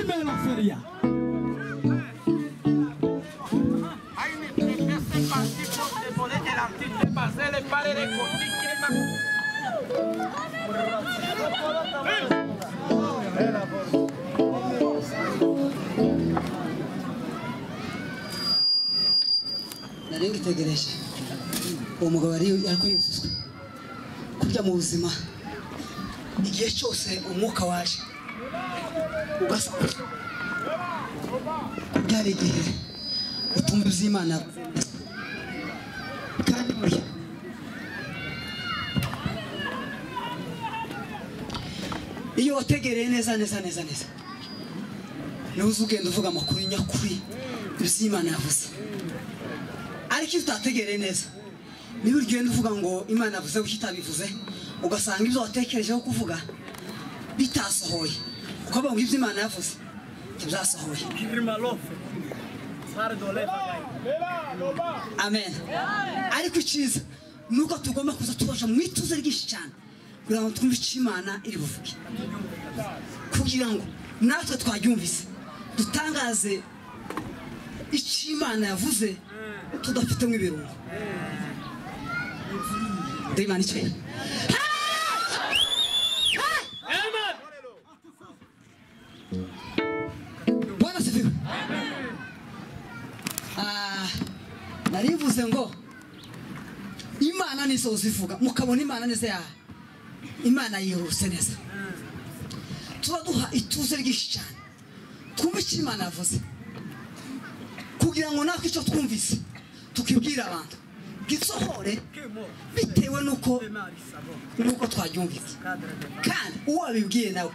me lo feria. nari ngitegereje uwo mugabo ariko yuzuzwa kurya mu buzima igihe cyose umwuka waje ugasaba byari igihe utumva iby'Imana kandi burya iyo wategereye neza niwe uzugenda uvuga amakuru nyakuri iby'Imana yavuze. ariko iyo utategereye neza niba ugenda uvuga ngo Imana yavuze ko itabivuze ugasanga ibyo watekerejeho kuvuga bitasohoye ukavuga ngo ibyo Imana yavuze ntibyasohoye. amen. ariko icyiza nuko tugomba kuza tubasha mu ituze ryinshi cyane kugira ngo twumve icyo Imana iri buvuge, kugira ngo natwe twabyumvise dutangaze icyo Imana yavuze tudafitemo ibirungo. Imana icyo Bwana sifiwe. narivuze ngo Imana nisoza ivuga mukabona Imana neza ya Imana yiruse neza, turaduha ituze ryinshi cyane twumve icyo Imana yavuze kugira ngo natwe icyo twumvise tukibwira abantu gisohore bitewe nuko twabyumvise kandi uwo abibwiye nawe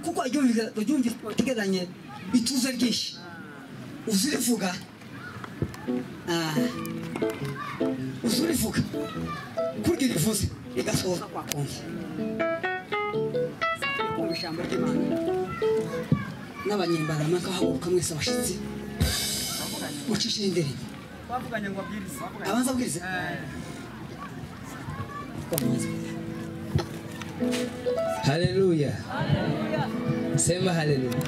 kuko abyumvise bategeranye ituze ryinshi uzurivuga kurya rivuze rigasohoka kwa konti kumva ijambo ry'Imana n'abanyembara makahaguruka mwese abashitsi ucishe imbere bavuganye ngo abwirize abanza abwirize Haleluya. Sema haleluya.